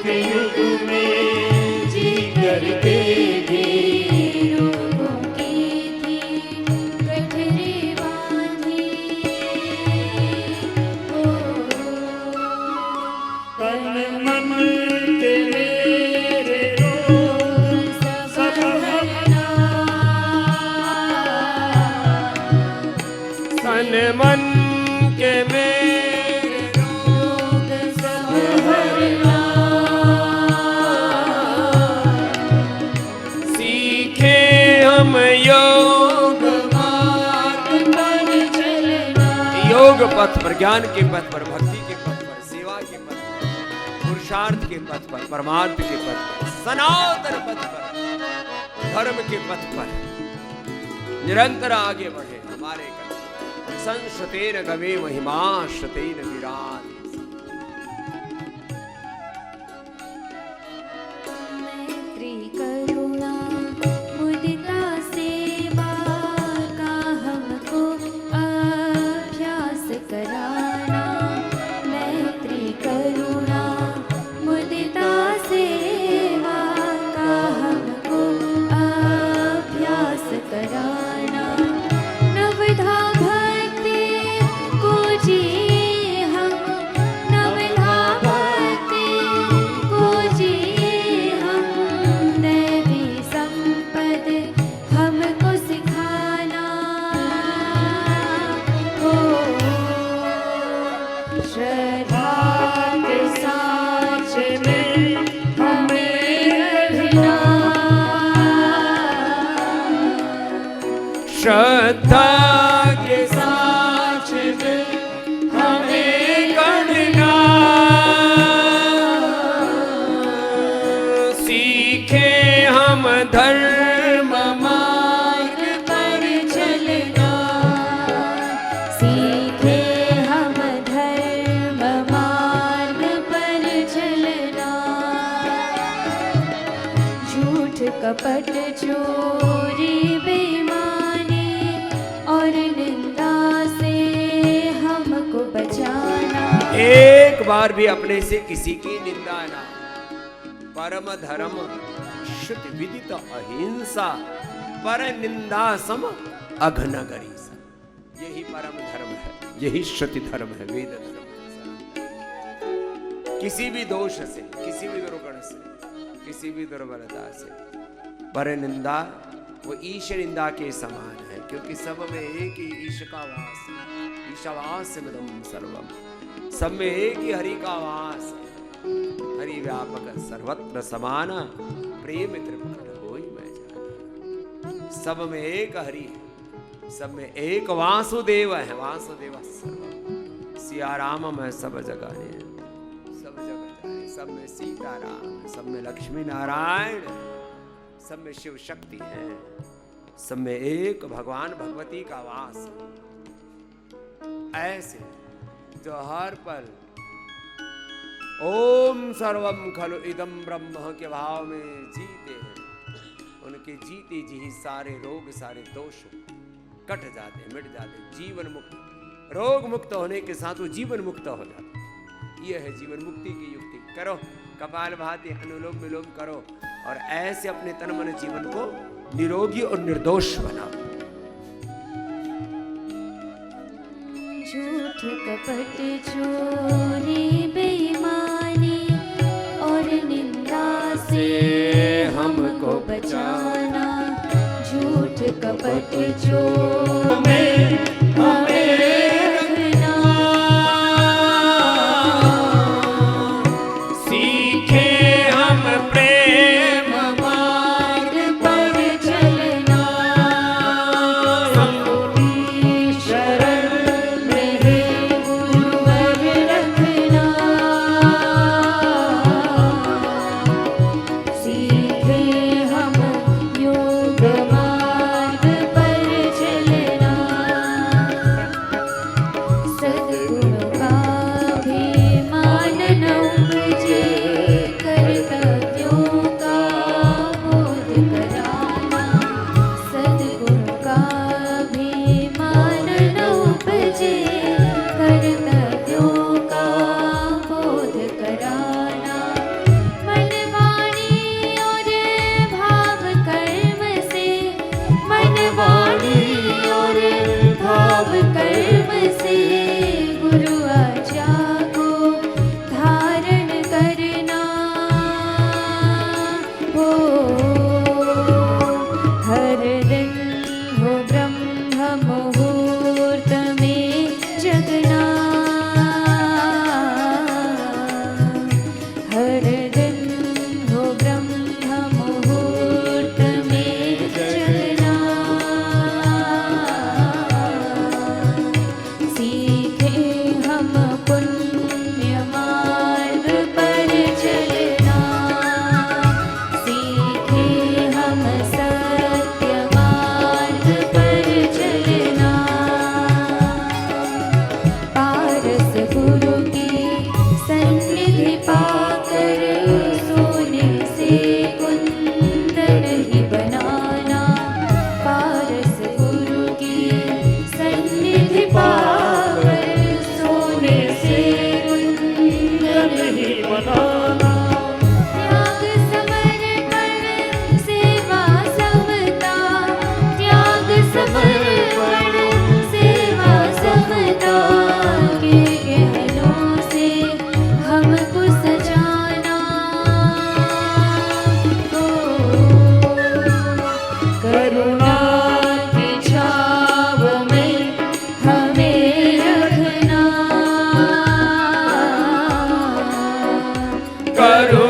दुख युग में जी करके भी रोगों की थी गठरी बांधी। तन मन के मेरे रोग सब हरना, तन मन के मेरे रोग सब हरना। सीखे हम योग मार्ग पर चलना, योग पथ पर, ज्ञान के पथ पर, भक्ति के पथ पर, सेवा के पथ पर, पुरुषार्थ के पथ पर, परमार्थ के पथ पर, सनातन पथ पर, धर्म के पथ पर निरंतर आगे बढ़े हमारे संश्रुतेन गवे महिमा श्रुतेन विराट। मैत्री करुणा मुदिता सेवा का हमको अभ्यास कराना। मैत्री करुणा मुदिता सेवा का हमको अभ्यास कराना। नवधा भक्ति को जिए हम, नवधा भक्ति को जिए हम। दैवी संपद हमको सिखाना हो। श्रद्धा के साँच में हमें रहना, श्रद्धा के साँच में हमें गढ़ना। सीखे हम धर्म मार्ग पर चलना, सीखे हम धर्म मार्ग पर चलना। झूठ कपट चोरी बेईमानी और निंदा से हमको बचाना। एक बार भी अपने से किसी की निंदा ना। परम धर्म श्रुति विदित अहिंसा, पर निंदा सम अघनगरीसा। यही परम धर्म है, यही श्रुति धर्म है, वेद धर्म है। किसी भी दोष से, किसी भी दुर्गुण से, किसी भी दुर्बलता से पर निंदा वो ईश निंदा के समान है, क्योंकि सब में एक ही ईश का वास है। ईशावास्यमिदं सर्वम, सब में एक ही हरि का वास है। हरि व्यापक सर्वत्र समान, प्रेम त्रिपुट होई मैं जाना। सब में एक हरि है, सब में एक वासुदेव है। वासुदेव सर्वम, सिया राम में सब जगह है, सब जगह है। सब में सीताराम, सब में लक्ष्मी नारायण, सब में शिव शक्ति है, सब में एक भगवान भगवती का वास है। ऐसे जो हर पल ओम सर्वम खलु इदम ब्रह्म के भाव में जीते हैं, उनके जीते जी ही सारे रोग, सारे दोष कट जाते, मिट जाते। जीवन मुक्त, रोग मुक्त होने के साथ वो जीवन मुक्त हो जाता। यह है जीवन मुक्ति की युक्ति। करो कपाल भाती, अनुलोम विलोम करो और ऐसे अपने तन मन जीवन को निरोगी और निर्दोष बनाओ। झूठ कपट चोरी बेईमानी और निंदा से हमको बचाना। झूठ कपट चोरी में हमें रखना। सीखे हम प्रेम मार्ग पर चलना। सबकी शरण में गुरुवर रखना। सीखे हम योग मार्ग पर चलना। हर दिन हो ब्रह्म मुहूर्त में जगना, सीखे हम पुण्य मार्ग पर चलना, सीखे हम सत्य मार्ग पर चलना। पारस गुरु की सन्निधि पाकर सोने से कुंदन ही बनाना, पारस गुरु की सन्निधि पाकर सोने से कुंदन ही बनाना। त्याग समर्पण सेवा समता, त्याग समर्पण सेवा समता के गहनों से हमको सजाना। ओ करुणा की छाव में हमें रखना, करुणा